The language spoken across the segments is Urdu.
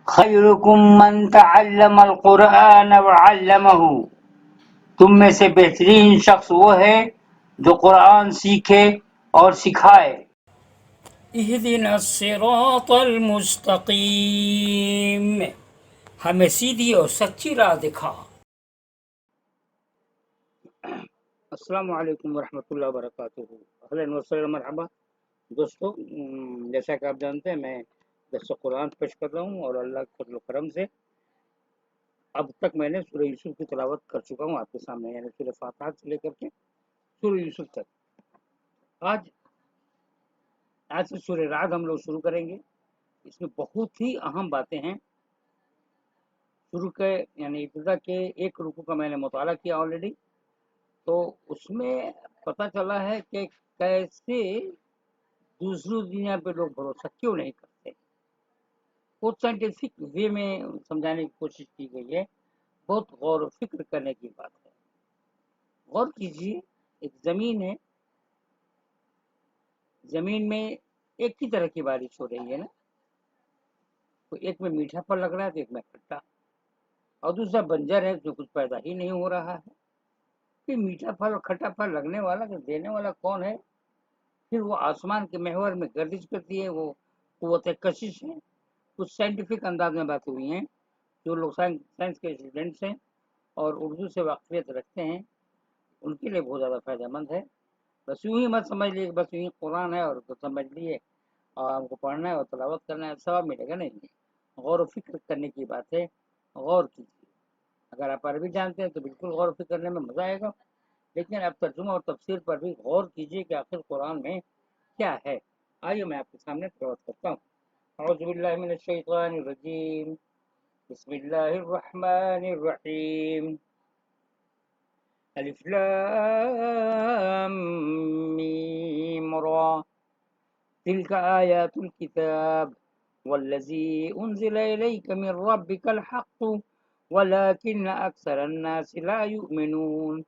خیرکم من تعلم القرآن وعلمہ، تم میں سے بہترین شخص وہ ہے جو قرآن سیکھے اور سکھائے۔ اہدنا الصراط المستقیم، ہمیں سیدھی اور سچی راہ دکھا۔ السلام علیکم ورحمۃ اللہ وبرکاتہ۔ اہلا وسہلا مرحبا دوستو، جیسا کہ آپ جانتے ہیں میں درس قرآن پیش کر رہا ہوں، اور اللہ کے فضل و کرم سے اب تک میں نے سورہ یوسف کی تلاوت کر چکا ہوں آپ کے سامنے، یعنی سورہ فاتحہ سے لے کر کے سورہ یوسف تک۔ آج سے سورہ رعد ہم لوگ شروع کریں گے۔ اس میں بہت ہی اہم باتیں ہیں۔ شروع کے یعنی ابتدا کے ایک رکوع کا میں نے مطالعہ کیا آلریڈی، تو اس میں پتہ چلا ہے کہ کیسے دوسری دنیا پہ لوگ بھروسہ کیوں نہیں کرتے۔ بہت سائنٹیفک وے میں سمجھانے کی کوشش کی گئی ہے، بہت غور و فکر کرنے کی بات ہے۔ غور کیجیے، ایک زمین ہے، زمین میں ایک ہی طرح کی بارش ہو رہی ہے نا، تو ایک میں میٹھا پھل لگ رہا ہے تو ایک میں کھٹا، اور دوسرا بنجر ہے جو کچھ پیدا ہی نہیں ہو رہا ہے۔ کہ میٹھا پھل اور کھٹا پھل لگنے والا کہ دینے والا کون ہے؟ پھر وہ آسمان کے محور میں گردش کرتی ہے، وہ قوت کشش ہے۔ کچھ سائنٹیفک انداز میں باتیں ہوئی ہیں، جو لوگ سائنس کے اسٹوڈنٹس ہیں اور اردو سے واقفیت رکھتے ہیں ان کے لیے بہت زیادہ فائدہ مند ہے۔ بس یوں ہی مت سمجھ لیے کہ بس یوں ہی قرآن ہے اور تو سمجھ لیے اور ہم کو پڑھنا ہے اور تلاوت کرنا ہے، ثواب ملے گا، نہیں۔ غور و فکر کرنے کی بات ہے، غور کیجیے۔ اگر آپ عربی جانتے ہیں تو بالکل غور و فکر کرنے میں مزہ آئے گا، لیکن اب ترجمہ اور تفسیر پر بھی غور کیجیے کہ آخر قرآن میں کیا ہے۔ آئیے میں آپ کے سامنے تلاوت کرتا ہوں۔ اعوذ باللہ من الشیطان الرجیم، بسم اللہ الرحمن الرحیم، الف لام میم را، تلک آیات الكتاب والذی انزل الیک من ربک الحق ولكن اکثر الناس لا یؤمنون۔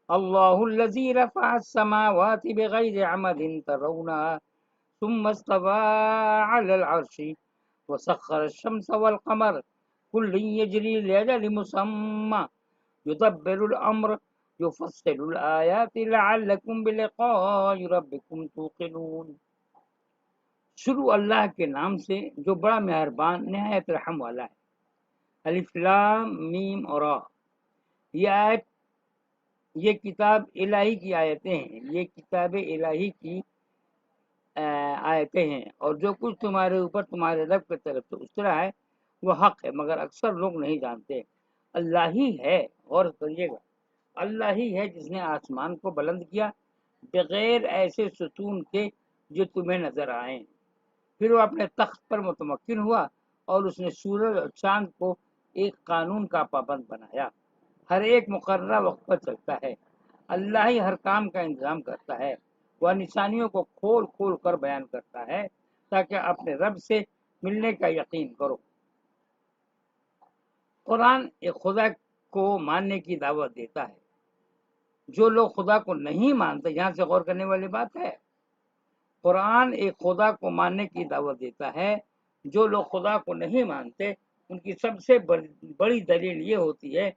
اللہ الذی رفع السماوات بغیر عمد ترونها ثم استوى على العرش وسخر الشمس والقمر كل يجري لأجل مسمى يدبر الأمر يفصل الآيات لعلكم بلقاء ربكم توقنون۔ شروع اللہ کے نام سے جو بڑا مہربان نہایت رحم والا ہے۔ الف لام میم اور را، یہ آیت، یہ کتاب الہی کی آیتیں ہیں، یہ کتاب الہی کی آیتیں ہیں، اور جو کچھ تمہارے اوپر تمہارے رب کی طرف سے اترا ہے وہ حق ہے، مگر اکثر لوگ نہیں جانتے۔ اللہ ہی ہے، غور کریے گا، اللہ ہی ہے جس نے آسمان کو بلند کیا بغیر ایسے ستون کے جو تمہیں نظر آئیں، پھر وہ اپنے تخت پر متمکن ہوا اور اس نے سورج اور چاند کو ایک قانون کا پابند بنایا، ہر ایک مقررہ وقت پر چلتا ہے۔ اللہ ہی ہر کام کا انتظام کرتا ہے، وہ نشانیوں کو کھول کھول کر بیان کرتا ہے تاکہ اپنے رب سے ملنے کا یقین کرو۔ قرآن ایک خدا کو ماننے کی دعوت دیتا ہے۔ جو لوگ خدا کو نہیں مانتے، یہاں سے غور کرنے والی بات ہے، قرآن ایک خدا کو ماننے کی دعوت دیتا ہے۔ جو لوگ خدا کو نہیں مانتے ان کی سب سے بڑی دلیل یہ ہوتی ہے،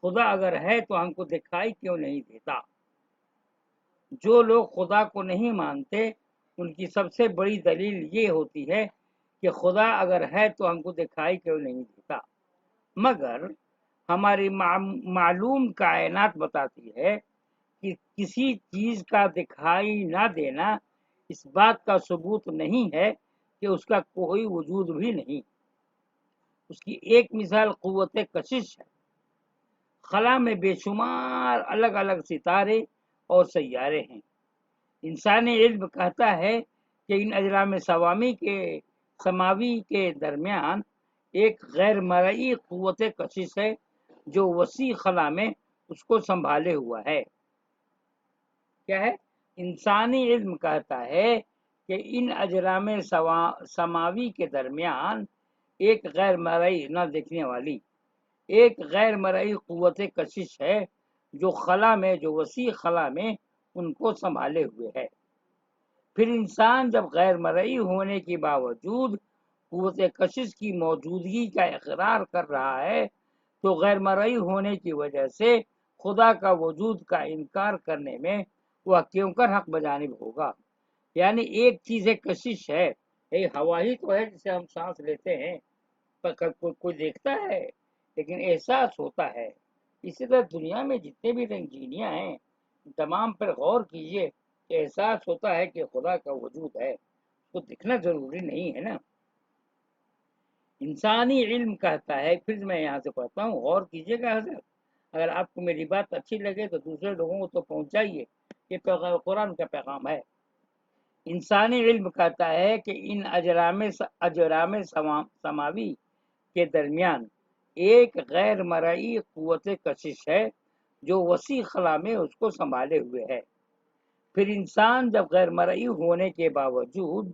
خدا اگر ہے تو ہم کو دکھائی کیوں نہیں دیتا۔ جو لوگ خدا کو نہیں مانتے ان کی سب سے بڑی دلیل یہ ہوتی ہے کہ خدا اگر ہے تو ہم کو دکھائی کیوں نہیں دیتا۔ مگر ہماری معلوم کائنات بتاتی ہے کہ کسی چیز کا دکھائی نہ دینا اس بات کا ثبوت نہیں ہے کہ اس کا کوئی وجود بھی نہیں۔ اس کی ایک مثال قوت کشش ہے۔ خلا میں بے شمار الگ الگ ستارے اور سیارے ہیں۔ انسانی علم کہتا ہے کہ ان اجرام سماوی کے درمیان ایک غیر مرئی قوت کشش ہے جو وسیع خلا میں اس کو سنبھالے ہوا ہے۔ کیا ہے؟ انسانی علم کہتا ہے کہ ان اجرام سماوی کے درمیان ایک غیر مرئی، نہ دیکھنے والی، ایک غیر مرئی قوت کشش ہے جو خلا میں، جو وسیع خلا میں ان کو سنبھالے ہوئے ہے۔ پھر انسان جب غیر مرئی ہونے کے باوجود قوت کشش کی موجودگی کا اقرار کر رہا ہے تو غیر مرئی ہونے کی وجہ سے خدا کا وجود کا انکار کرنے میں وہ کیوں کر حق بجانب ہوگا۔ یعنی ایک چیز ہے کشش ہے، ایک ہوا ہی تو ہے جسے ہم سانس لیتے ہیں، پر کوئی دیکھتا ہے لیکن احساس ہوتا ہے۔ اسی طرح دنیا میں جتنے بھی رنگینیاں ہیں تمام پر غور کیجئے، احساس ہوتا ہے کہ خدا کا وجود ہے، اس کو دکھنا ضروری نہیں ہے نا۔ انسانی علم کہتا ہے، پھر میں یہاں سے پڑھتا ہوں، غور کیجئے گا حضرت، اگر آپ کو میری بات اچھی لگے تو دوسرے لوگوں کو تو پہنچائیے، یہ قرآن کا پیغام ہے۔ انسانی علم کہتا ہے کہ ان اجرام سماوی کے درمیان ایک غیر مرئی قوت کشش ہے جو وسیع خلا میں اس کو سنبھالے ہوئے ہے۔ پھر انسان جب غیر مرئی ہونے کے باوجود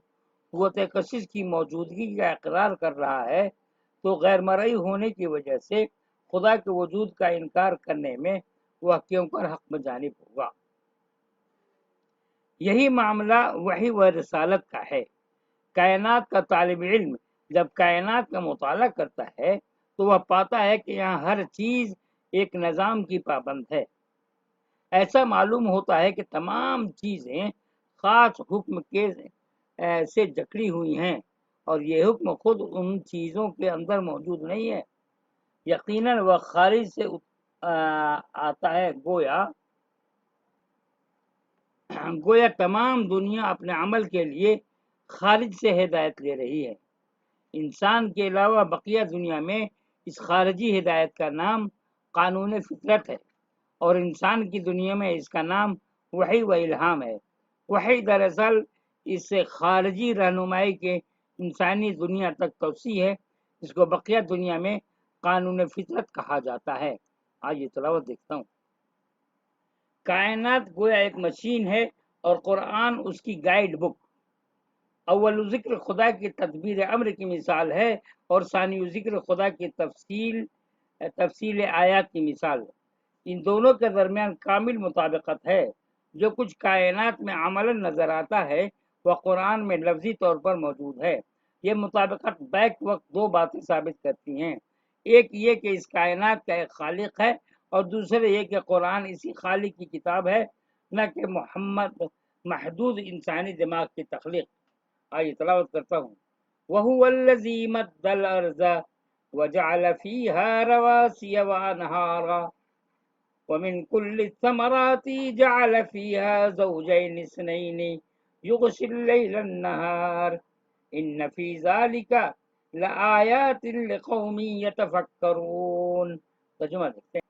قوت کشش کی موجودگی کا اقرار کر رہا ہے تو غیر مرئی ہونے کی وجہ سے خدا کے وجود کا انکار کرنے میں وہ کیوں کر حق بجانب ہوگا۔ یہی معاملہ وحی و رسالت کا ہے۔ کائنات کا طالب علم جب کائنات کا مطالعہ کرتا ہے تو وہ پاتا ہے کہ یہاں ہر چیز ایک نظام کی پابند ہے۔ ایسا معلوم ہوتا ہے کہ تمام چیزیں خاص حکم کے سے جکڑی ہوئی ہیں اور یہ حکم خود ان چیزوں کے اندر موجود نہیں ہے، یقیناً وہ خارج سے آتا ہے۔ گویا تمام دنیا اپنے عمل کے لیے خارج سے ہدایت لے رہی ہے۔ انسان کے علاوہ بقیہ دنیا میں اس خارجی ہدایت کا نام قانون فطرت ہے، اور انسان کی دنیا میں اس کا نام وحی و الہام ہے۔ وحی دراصل اس سے خارجی رہنمائی کے انسانی دنیا تک توسیع ہے، جس کو بقیہ دنیا میں قانون فطرت کہا جاتا ہے۔ آج یہ تلاوت دیکھتا ہوں۔ کائنات گویا ایک مشین ہے اور قرآن اس کی گائیڈ بک۔ اول ذکر خدا کی تدبیر امر کی مثال ہے اور ثانی ذکر خدا کی تفصیل آیات کی مثال۔ ان دونوں کے درمیان کامل مطابقت ہے۔ جو کچھ کائنات میں عملاً نظر آتا ہے وہ قرآن میں لفظی طور پر موجود ہے۔ یہ مطابقت بیک وقت دو باتیں ثابت کرتی ہیں، ایک یہ کہ اس کائنات کا ایک خالق ہے اور دوسرے یہ کہ قرآن اسی خالق کی کتاب ہے، نہ کہ محدود انسانی دماغ کی تخلیق۔ آئیے تلاوت کرتا ہوں۔ وَهُوَ الَّذِي مَدَّ الْأَرْضَ وَجَعَلَ فِيهَا رَوَاسِيَ وَأَنْهَارًا وَمِنْ كُلِّ الثَّمَرَاتِ جَعَلَ فِيهَا زَوْجَيْنِ اثْنَيْنِ يُغْشِي اللَّيْلَ النَّهَارَ إِنَّ فِي ذَلِكَ لَآيَاتٍ لِقَوْمٍ يَتَفَكَّرُونَ۔ ترجمہ دیکھتے ہیں۔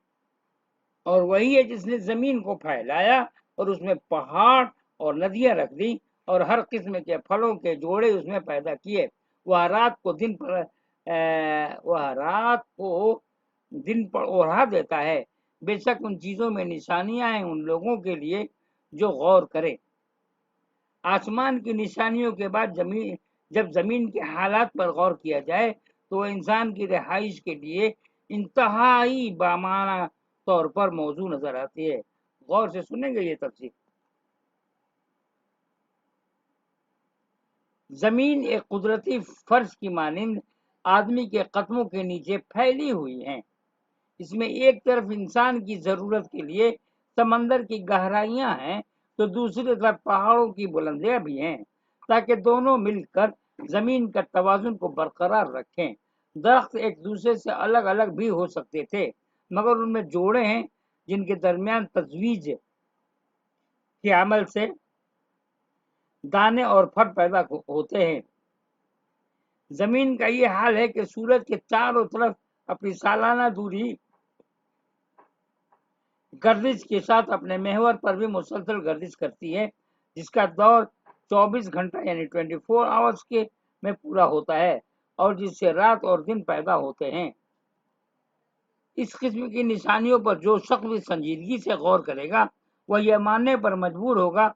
اور وہی ہے جس نے زمین کو پھیلایا اور اس میں پہاڑ اور ندیاں رکھ دی اور ہر قسم کے پھلوں کے جوڑے اس میں پیدا کیے۔ وہ رات کو دن پر اوڑھا دیتا ہے۔ بے شک ان چیزوں میں نشانیاں ہیں ان لوگوں کے لیے جو غور کریں۔ آسمان کی نشانیوں کے بعد جب زمین کے حالات پر غور کیا جائے تو وہ انسان کی رہائش کے لیے انتہائی بامعنی طور پر موضوع نظر آتی ہے۔ غور سے سنیں گے یہ تفسیر۔ زمین ایک قدرتی فرش کی مانند آدمی کے قدموں کے نیچے پھیلی ہوئی ہے۔ اس میں ایک طرف انسان کی ضرورت کے لیے سمندر کی گہرائیاں ہیں تو دوسری طرف پہاڑوں کی بلندیاں بھی ہیں، تاکہ دونوں مل کر زمین کا توازن کو برقرار رکھیں۔ درخت ایک دوسرے سے الگ الگ بھی ہو سکتے تھے مگر ان میں جوڑے ہیں جن کے درمیان تزویج کے عمل سے دانے اور پھل پیدا ہوتے ہیں۔ زمین کا یہ حال ہے کہ سورج کے چاروں طرف اپنی سالانہ دوری گردش کے ساتھ اپنے محور پر بھی مسلسل گردش کرتی ہے، جس کا دور 24 گھنٹہ یعنی 24 آورز کے میں پورا ہوتا ہے اور جس سے رات اور دن پیدا ہوتے ہیں۔ اس قسم کی نشانیوں پر جو شخص بھی سنجیدگی سے غور کرے گا وہ یہ ماننے پر مجبور ہوگا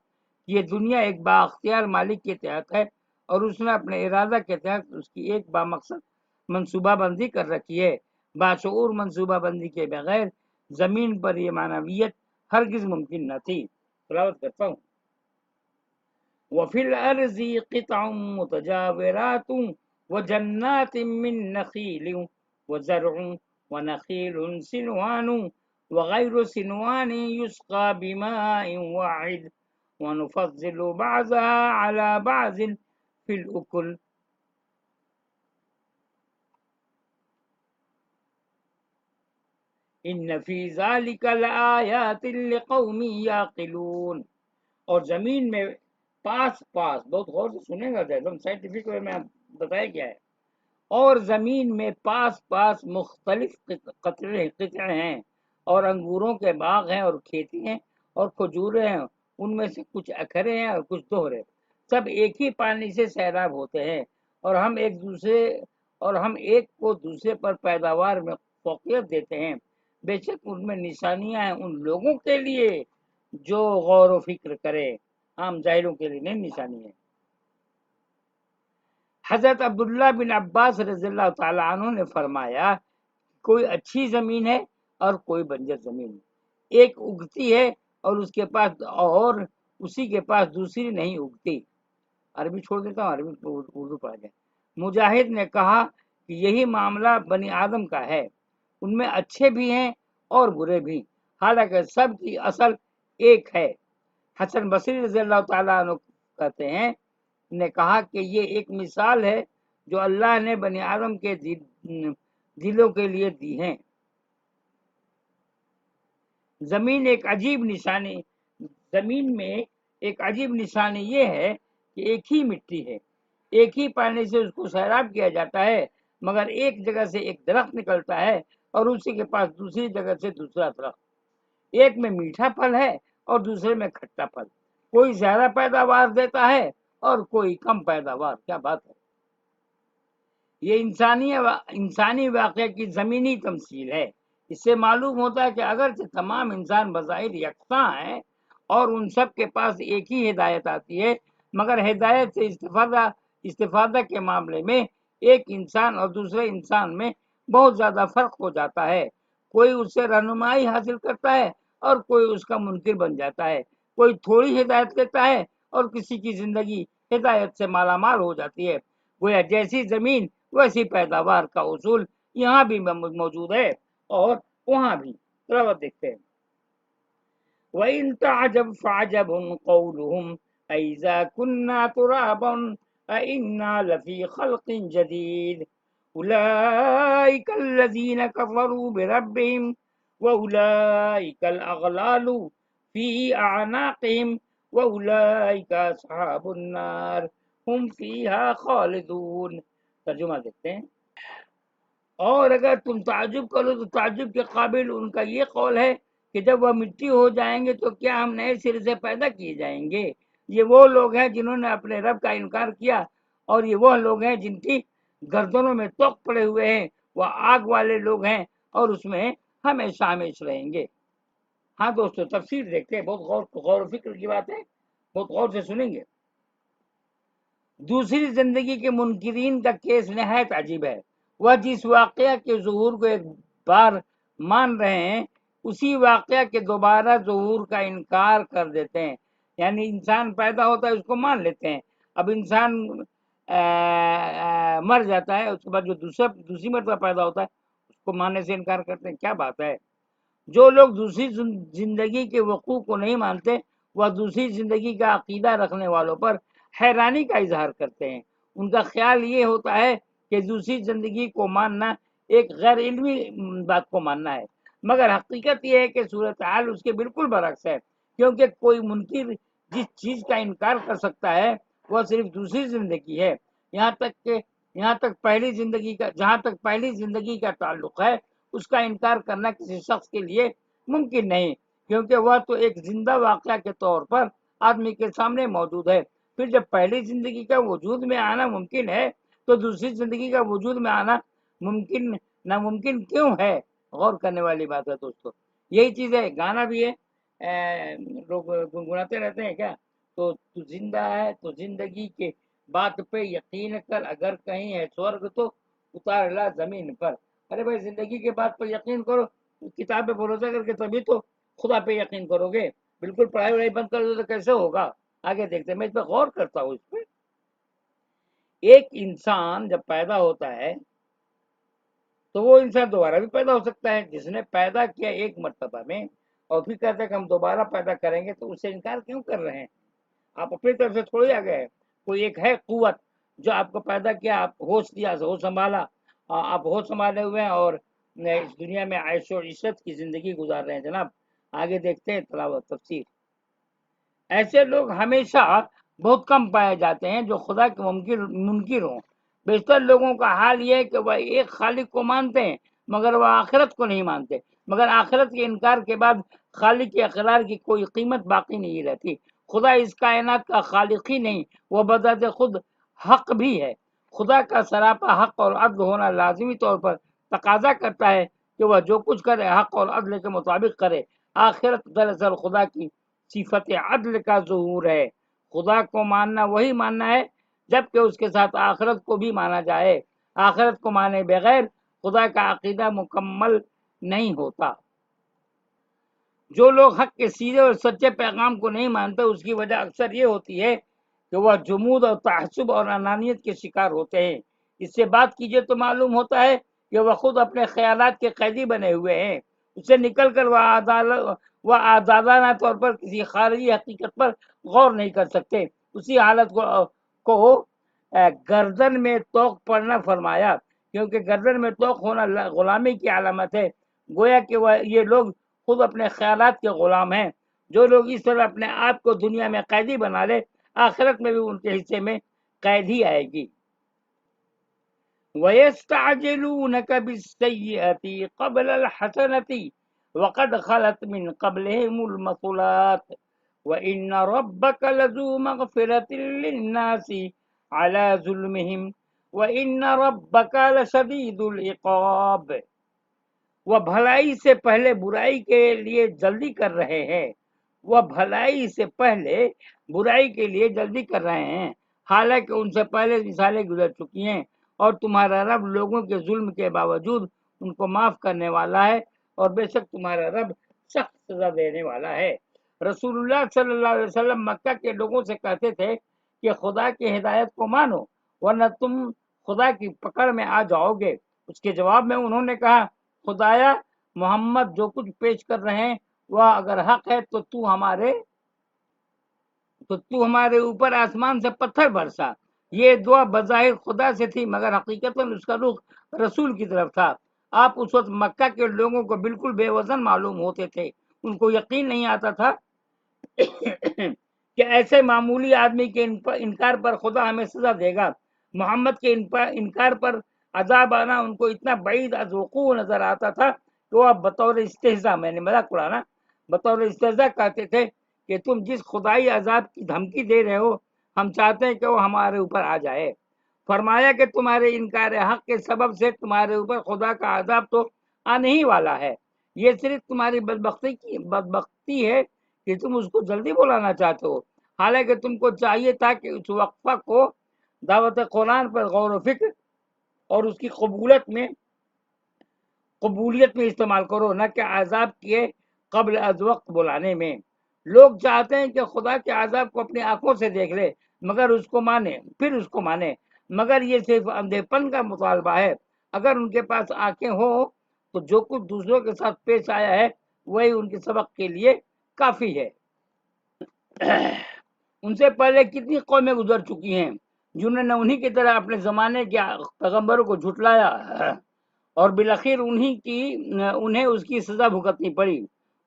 کہ یہ دنیا ایک بااختیار مالک کے تحت ہے اور اس نے اپنے ارادہ کے تحت اس کی ایک بامقصد منصوبہ بندی کر رکھی ہے۔ باشعور منصوبہ بندی کے بغیر زمین پر یہ معنویت ہرگز ممکن نہ تھی۔ تلاوت کرتا ہوں۔ وَفِي الْأَرْضِ قِطَعٌ مُتَجَاوِرَاتٌ وجنات من نخيل وزرع ونخيل سنوان وغير سنوان يسقى بماء واحد ونفضل بعضها على بعض في الأكل ان فی ذلک لآیات لقوم یعقلون. اور زمین میں پاس پاس، بہت غور سے سنیں گا، ایک دم سائنٹیفک وے میں بتایا گیا ہے، اور زمین میں پاس پاس مختلف قطعے ہیں، اور انگوروں کے باغ ہیں اور کھیتی ہیں اور کھجورے ہیں، ان میں سے کچھ اکھرے ہیں اور کچھ دوہرے، سب ایک ہی پانی سے سیراب ہوتے ہیں، اور ہم ایک کو دوسرے پر پیداوار میں فوقیت دیتے ہیں، بے شک ان میں نشانیاں ہیں ان لوگوں کے لیے جو غور و فکر کرے، عام جاہلوں کے لیے نہیں نشانی ہے. حضرت عبداللہ بن عباس رضی اللہ تعالیٰ عنہ نے فرمایا کوئی اچھی زمین ہے اور کوئی بنجر زمین ہے، ایک اگتی ہے اور اسی کے پاس دوسری نہیں اگتی. عربی چھوڑ دیتا ہوں، عربی اردو پڑھ جائے. مجاہد نے کہا کہ یہی معاملہ بنی آدم کا ہے، ان میں اچھے بھی ہیں اور برے بھی، حالانکہ سب کی اصل ایک ہے. حسن بصری رضی اللہ تعالیٰ عنہ کہتے ہیں نے کہا کہ یہ ایک مثال ہے جو اللہ نے بنی آدم کے دلوں کے لیے دی ہیں. زمین میں ایک عجیب نشانی یہ ہے کہ ایک ہی مٹی ہے، ایک ہی پانی سے اس کو سیراب کیا جاتا ہے، مگر ایک جگہ سے ایک درخت نکلتا ہے اور اسی کے پاس دوسری جگہ سے دوسرا درخت، ایک میں میٹھا پھل ہے اور دوسرے میں کھٹا پھل، کوئی زیادہ پیداوار دیتا ہے اور کوئی کم پیداوار. کیا بات ہے! یہ انسانی واقعہ کی زمینی تمثیل ہے. اس سے معلوم ہوتا ہے کہ اگرچہ تمام انسان بظاہر یکساں ہیں اور ان سب کے پاس ایک ہی ہدایت آتی ہے، مگر ہدایت سے استفادہ کے معاملے میں ایک انسان اور دوسرے انسان میں بہت زیادہ فرق ہو جاتا ہے. کوئی اس سے رہنمائی حاصل کرتا ہے اور کوئی اس کا منکر بن جاتا ہے، کوئی تھوڑی ہدایت لیتا ہے اور کسی کی زندگی ہدایت سے مالا مال ہو جاتی ہے. گویا جیسی زمین ویسی پیداوار کا اصول یہاں بھی موجود ہے اور وہاں بھی. تلاوت دیکھتے ہیں. وَإِن تَعْجَبْ فَعَجَبٌ قَوْلُهُمْ أَإِذَا كُنَّا تُرَابًا أَإِنَّا لَفِي خَلْقٍ جَدِيدٍ أُولَئِكَ الَّذِينَ كَفَرُوا بِرَبِّهِمْ وَأُولَئِكَ الْأَغْلَالُ فِي أَعْنَاقِهِمْ وَأُولَئِكَ أَصْحَابُ النَّارِ ہم فیہا خالدون. ترجمہ دیکھتے ہیں. اور اگر تم تعجب کرو تو تعجب کے قابل ان کا یہ قول ہے کہ جب وہ مٹی ہو جائیں گے تو کیا ہم نئے سرے سے پیدا کیے جائیں گے؟ یہ وہ لوگ ہیں جنہوں نے اپنے رب کا انکار کیا، اور یہ وہ لوگ ہیں جن کی گردنوں میں توق پڑے ہوئے ہیں، وہ آگ والے لوگ ہیں اور اس میں ہمیشہ ہمیشہ رہیں گے. ہاں دوستو، تفسیر دیکھتے ہیں. بہت غور و فکر کی بات ہے، بہت غور سے سنیں گے. دوسری زندگی کے منکرین کا کیس نہایت عجیب ہے. وہ جس واقعہ کے ظہور کو ایک بار مان رہے ہیں اسی واقعہ کے دوبارہ ظہور کا انکار کر دیتے ہیں. یعنی انسان پیدا ہوتا ہے اس کو مان لیتے ہیں، اب انسان مر جاتا ہے، اس کے بعد جو دوسری مرتبہ پیدا ہوتا ہے اس کو ماننے سے انکار کرتے ہیں. کیا بات ہے! جو لوگ دوسری زندگی کے وقوع کو نہیں مانتے وہ دوسری زندگی کا عقیدہ رکھنے والوں پر حیرانی کا اظہار کرتے ہیں. ان کا خیال یہ ہوتا ہے کہ دوسری زندگی کو ماننا ایک غیر علمی بات کو ماننا ہے، مگر حقیقت یہ ہے کہ صورتحال اس کے بالکل برعکس ہے، کیونکہ کوئی منکر جس چیز کا انکار کر سکتا ہے وہ صرف دوسری زندگی ہے. جہاں تک پہلی زندگی کا تعلق ہے اس کا انکار کرنا کسی شخص کے لیے ممکن نہیں، کیونکہ وہ تو ایک زندہ واقعہ کے طور پر آدمی کے سامنے موجود ہے. پھر جب پہلی زندگی کا وجود میں آنا ممکن ہے تو دوسری زندگی کا وجود میں آنا ناممکن کیوں ہے؟ غور کرنے والی بات ہے دوستو. یہی چیز ہے. گانا بھی ہے، لوگ گنگناتے رہتے ہیں کیا، تو زندہ ہے تو زندگی کے بات پہ یقین کر، اگر کہیں ہے سورگ تو اتار لا زمین پر. ارے بھائی، زندگی کے بات پر یقین کرو، کتاب پہ بھروسہ کر کے تبھی تو خدا پہ یقین کرو گے. بالکل پڑھائی وڑھائی بند کر دو تو کیسے ہوگا؟ آگے دیکھتے ہیں. میں اس پہ غور کرتا ہوں. اس پہ ایک انسان جب پیدا ہوتا ہے تو وہ انسان دوبارہ بھی پیدا ہو سکتا ہے. جس نے پیدا کیا ایک مرتبہ میں اور پھر کہتے ہیں کہ ہم دوبارہ پیدا کریں گے، تو اس سے انکار کیوں کر رہے ہیں؟ آپ اپنی طرف سے تھوڑی آ گئے. کوئی ایک ہے قوت جو آپ کو پیدا کیا، آپ ہوش دیا، ہوش سنبھالا، آپ ہوش سنبھالے ہوئے ہیں اور اس دنیا میں عیش و عشرت کی زندگی گزار رہے ہیں. جناب آگے دیکھتے ہیں تلاوت تفسیر. ایسے لوگ ہمیشہ بہت کم پائے جاتے ہیں جو خدا کے منکر ہوں. بیشتر لوگوں کا حال یہ ہے کہ وہ ایک خالق کو مانتے ہیں مگر وہ آخرت کو نہیں مانتے، مگر آخرت کے انکار کے بعد خالق کے اقرار کی کوئی قیمت باقی نہیں رہتی. خدا اس کائنات کا خالق ہی نہیں، وہ بذات خود حق بھی ہے. خدا کا سراپا حق اور عدل ہونا لازمی طور پر تقاضا کرتا ہے کہ وہ جو کچھ کرے حق اور عدل کے مطابق کرے. آخرت دراصل خدا کی صفت عدل کا ظہور ہے. خدا کو ماننا وہی ماننا ہے جبکہ اس کے ساتھ آخرت کو بھی مانا جائے. آخرت کو مانے بغیر خدا کا عقیدہ مکمل نہیں ہوتا. جو لوگ حق کے سیدھے اور سچے پیغام کو نہیں مانتے اس کی وجہ اکثر یہ ہوتی ہے کہ وہ جمود اور تعصب اور انانیت کے شکار ہوتے ہیں. اس سے بات کیجئے تو معلوم ہوتا ہے کہ وہ خود اپنے خیالات کے قیدی بنے ہوئے ہیں. اس سے نکل کر وہ آزادانہ طور پر کسی خارجی حقیقت پر غور نہیں کر سکتے. اسی حالت کو گردن میں توق پڑنا فرمایا، کیونکہ گردن میں توق ہونا غلامی کی علامت ہے. گویا کہ یہ لوگ خود اپنے خیالات کے غلام ہیں. جو لوگ اس طرح اپنے آپ کو دنیا میں قیدی بنا لے آخرت میں بھی ان کے حصے میں قید ہی آئے گی. وَيَسْتَعْجِلُونَكَ بِالسَّيِّئَةِ قَبْلَ الْحَسَنَةِ وَقَدْ خَلَتْ مِنْ قَبْلِهِمُ الْمَثُلَاتُ وَإِنَّ رَبَّكَ لَذُو مَغْفِرَةٍ لِلنَّاسِ عَلَى ظُلْمِهِمْ وَإِنَّ رَبَّكَ لَشَدِيدُ الْعِقَابِ. وہ بھلائی سے پہلے برائی کے لیے جلدی کر رہے ہیں، وہ بھلائی سے پہلے برائی کے لیے جلدی کر رہے ہیں حالانکہ ان سے پہلے مثالیں گزر چکی ہیں. اور تمہارا رب لوگوں کے ظلم کے باوجود ان کو معاف کرنے والا ہے اور بے شک تمہارا رب سخت سزا دینے والا ہے. رسول اللہ صلی اللہ علیہ وسلم مکہ کے لوگوں سے کہتے تھے کہ خدا کی ہدایت کو مانو ورنہ تم خدا کی پکڑ میں آ جاؤ گے. اس کے جواب میں انہوں نے کہا، خدایا محمد جو کچھ پیش کر رہے ہیں وہ اگر حق ہے تو تو ہمارے اوپر آسمان سے پتھر برسا. یہ دعا بظاہر خدا سے تھی مگر حقیقت اس کا رخ رسول کی طرف تھا. آپ اس وقت مکہ کے لوگوں کو بالکل بے وزن معلوم ہوتے تھے. ان کو یقین نہیں آتا تھا کہ ایسے معمولی آدمی کے انکار پر خدا ہمیں سزا دے گا. محمد کے انکار پر عذاب آنا ان کو اتنا بعید از وقوع نظر آتا تھا کہ وہ بطور استہزاء، میں نے مذاق اڑانا، بطور استہزاء کہتے تھے کہ تم جس خدائی عذاب کی دھمکی دے رہے ہو ہم چاہتے ہیں کہ وہ ہمارے اوپر آ جائے. فرمایا کہ تمہارے انکار حق کے سبب سے تمہارے اوپر خدا کا عذاب تو آنے ہی والا ہے. یہ صرف تمہاری بدبختی ہے کہ تم اس کو جلدی بلانا چاہتے ہو، حالانکہ تم کو چاہیے تھا کہ اس وقفہ کو دعوت قرآن پر غور و فکر اور اس کی قبولیت میں استعمال کرو، نہ کہ عذاب کیے قبل از وقت بلانے میں. لوگ چاہتے ہیں کہ خدا کے عذاب کو اپنی آنکھوں سے دیکھ لے مگر اس کو مانے مگر یہ صرف اندھے پن کا مطالبہ ہے. اگر ان کے پاس آنکھیں ہوں تو جو کچھ دوسروں کے ساتھ پیش آیا ہے وہی ان کے سبق کے لیے کافی ہے. ان سے پہلے کتنی قومیں گزر چکی ہیں جنہوں نے انہی کی طرح اپنے زمانے کے پیغمبروں کو جھٹلایا اور بالآخر انہیں اس کی سزا بھگتنی پڑی.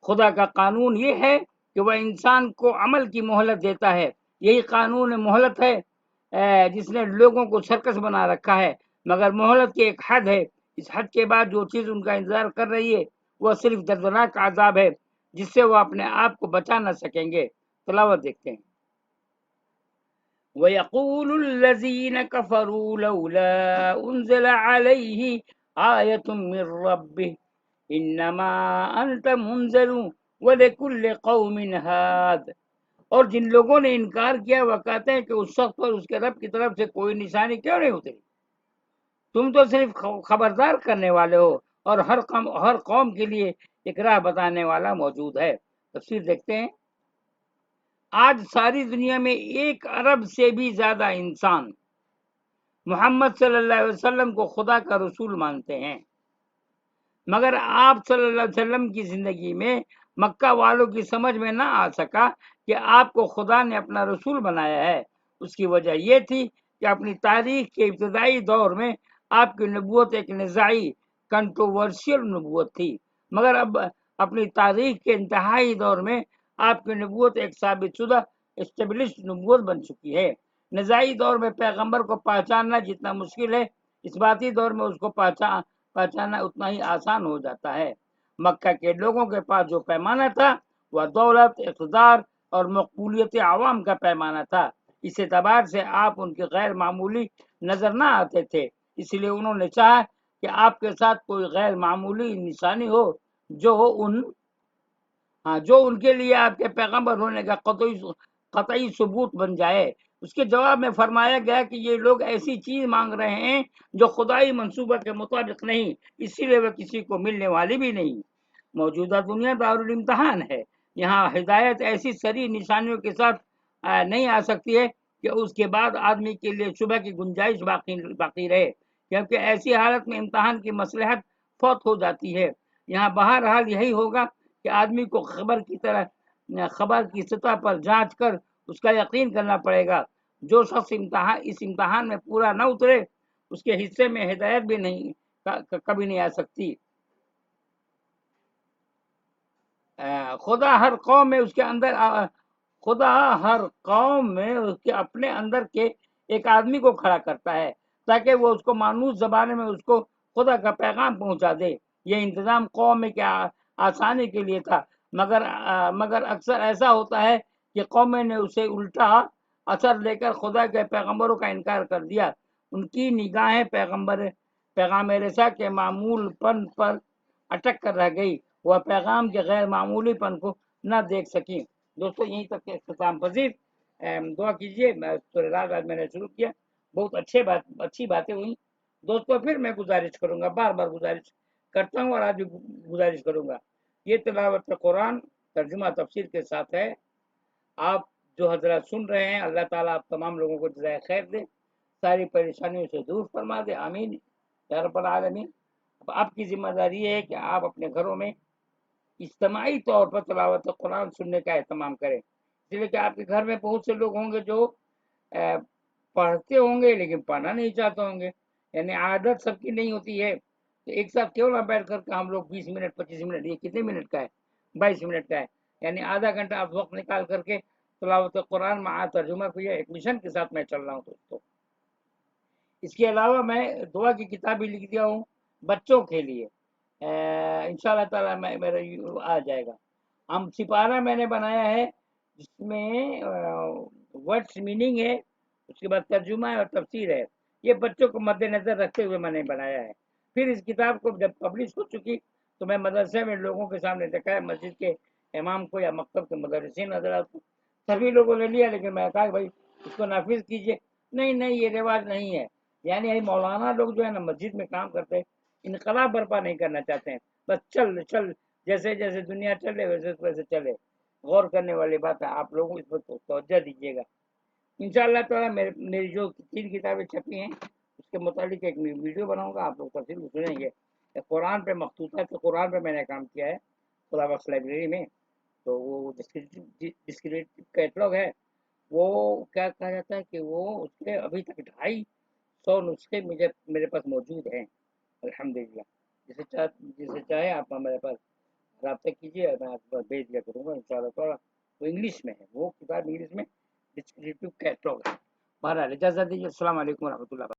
خدا کا قانون یہ ہے کہ وہ انسان کو عمل کی مہلت دیتا ہے. یہی قانون مہلت ہے جس نے لوگوں کو سرکس بنا رکھا ہے، مگر مہلت کی ایک حد ہے. اس حد کے بعد جو چیز ان کا انتظار کر رہی ہے وہ صرف دردناک عذاب ہے جس سے وہ اپنے آپ کو بچا نہ سکیں گے. تلاوت دیکھتے ہیں. وَيَقُولُ الَّذِينَ كَفَرُوا لَوْلَا أُنزِلَ عَلَيْهِ آيَةٌ مِّن رَّبِّهِ إِنَّمَا أَنتَ مُنذِرٌ وَلِكُلِّ قَوْمٍ هَادٍ. اور جن لوگوں نے انکار کیا وہ کہتے ہیں کہ اس شخص پر اس کے رب کی طرف سے کوئی نشانی کیوں نہیں اتری؟ تم تو صرف خبردار کرنے والے ہو اور ہر قوم کے لیے ایک راہ بتانے والا موجود ہے. تفسیر دیکھتے ہیں. آج ساری دنیا میں 1 ارب سے بھی زیادہ انسان محمد صلی اللہ علیہ وسلم کو خدا کا رسول مانتے ہیں، مگر آپ صلی اللہ علیہ وسلم کی زندگی میں مکہ والوں کی سمجھ میں نہ آ سکا کہ آپ کو خدا نے اپنا رسول بنایا ہے۔ اس کی وجہ یہ تھی کہ اپنی تاریخ کے ابتدائی دور میں آپ کی نبوت ایک نزاعی کنٹروورشل نبوت تھی، مگر اب اپنی تاریخ کے انتہائی دور میں آپ کی نبوت ایک ثابت شدہ اسٹیبلشڈ نبوت بن چکی ہے۔ نزاعی دور میں پیغمبر کو پہچاننا جتنا مشکل ہے، اس باتی دور میں اس کو پہچاننا اتنا ہی آسان ہو جاتا ہے۔ مکہ کے لوگوں کے پاس جو پیمانہ تھا وہ دولت، اقتدار اور مقبولیت عوام کا پیمانہ تھا۔ اس اعتبار سے آپ ان کے غیر معمولی نظر نہ آتے تھے، اس لیے انہوں نے چاہا کہ آپ کے ساتھ کوئی غیر معمولی نشانی ہو جو ان کے لیے آپ کے پیغمبر ہونے کا قطعی ثبوت بن جائے۔ اس کے جواب میں فرمایا گیا کہ یہ لوگ ایسی چیز مانگ رہے ہیں جو خدائی منصوبہ کے مطابق نہیں، اسی لیے وہ کسی کو ملنے والی بھی نہیں۔ موجودہ دنیا دارالامتحان ہے، یہاں ہدایت ایسی سری نشانیوں کے ساتھ نہیں آ سکتی ہے کہ اس کے بعد آدمی کے لیے شبہ کی گنجائش باقی رہے، کیونکہ ایسی حالت میں امتحان کی مصلحت فوت ہو جاتی ہے۔ یہاں بہرحال یہی ہوگا کہ آدمی کو خبر کی سطح پر جانچ کر اس کا یقین کرنا پڑے گا۔ جو شخص اس امتحان میں پورا نہ اترے اس کے حصے میں ہدایت بھی کبھی نہیں آ سکتی۔ خدا ہر قوم میں اس کے اپنے اندر کے ایک آدمی کو کھڑا کرتا ہے تاکہ وہ اس کو مانوس زبان میں اس کو خدا کا پیغام پہنچا دے۔ یہ انتظام قوم میں کیا آسانی کے لیے تھا، مگر اکثر ایسا ہوتا ہے کہ قومیں نے اسے الٹا اثر لے کر خدا کے پیغمبروں کا انکار کر دیا۔ ان کی نگاہیں پیغام رسا کے معمول پن پر اٹک کر رہ گئی، وہ پیغام کے غیر معمولی پن کو نہ دیکھ سکیں۔ دوستو یہیں تک کے اختتام پذیر، دعا کیجئے۔ سورہ رات آج میں نے شروع کیا، بہت اچھی باتیں ہوئی۔ دوستو پھر میں گزارش کروں گا، بار بار گزارش کرتا ہوں اور آج بھی گزارش کروں گا، یہ تلاوت قرآن ترجمہ تفسیر کے ساتھ ہے۔ آپ جو حضرات سن رہے ہیں، اللہ تعالیٰ آپ تمام لوگوں کو جزائے خیر دے، ساری پریشانیوں سے دور فرما دے، آمین یا رب العالمین۔ اب آپ کی ذمہ داری ہے کہ آپ اپنے گھروں میں اجتماعی طور پر تلاوت قرآن سننے کا اہتمام کریں، اس لیے کہ آپ کے گھر میں بہت سے لوگ ہوں گے جو پڑھتے ہوں گے لیکن پڑھنا نہیں چاہتے ہوں گے، یعنی عادت سب کی نہیں ہوتی ہے۔ تو ایک ساتھ کیوں نہ بیٹھ کر ہم لوگ 20 منٹ 25 منٹ، یہ کتنے منٹ کا ہے؟ 22 منٹ کا ہے، یعنی آدھا گھنٹہ آپ وقت نکال کر کے تلاوت قرآن مع ترجمہ کو، یہ ایک مشن کے ساتھ میں چل رہا ہوں دوستو۔ اس کے علاوہ میں دعا کی کتاب بھی لکھ دیا ہوں بچوں کے لیے، انشاءاللہ تعالیٰ میرا آ جائے گا۔ ہم سپارہ میں نے بنایا ہے جس میں ورڈس میننگ ہے، اس کے بعد ترجمہ ہے اور تفسیر ہے، یہ بچوں کو مد نظر رکھتے ہوئے میں نے بنایا ہے۔ پھر اس کتاب کو جب پبلش ہو چکی تو میں مدرسے میں لوگوں کے سامنے دیکھا ہے، مسجد کے امام کو یا مکتب کے مدرسین حضرات کو، سبھی لوگوں نے لیا، لیکن میں کہا بھائی اس کو نافذ کیجئے۔ نہیں یہ رواج نہیں ہے، یعنی مولانا لوگ جو ہے نا مسجد میں کام کرتے ہیں، انقلاب برپا نہیں کرنا چاہتے ہیں، بس چل جیسے دنیا چلے ویسے چلے۔ غور کرنے والی بات ہے، آپ لوگوں اس پر توجہ دیجیے گا۔ انشاءاللہ تعالیٰ میری جو 3 کتابیں چھپی ہیں اس کے متعلق ایک ویڈیو بناؤں گا، آپ لوگ تفصیل سنیں گے۔ قرآن پہ مخطوطات قرآن پہ میں نے کام کیا ہے خدا بخش لائبریری میں، تو وہ ڈسکریپٹیو کیٹلاگ ہے، وہ کیا کہا جاتا ہے کہ وہ اس کے ابھی تک 250 نسخے میرے پاس موجود ہیں الحمدللہ۔ جسے چاہے آپ میرے پاس رابطہ کیجیے، میں آپ کو بھیج دیا کروں گا انشاءاللہ تعالیٰ۔ وہ انگلش میں ہے، وہ کتاب انگلش میں ڈسکریپٹیو کیٹلاگ ہے۔ بہرحال اجازت دیجیے، السلام علیکم ورحمۃ اللہ۔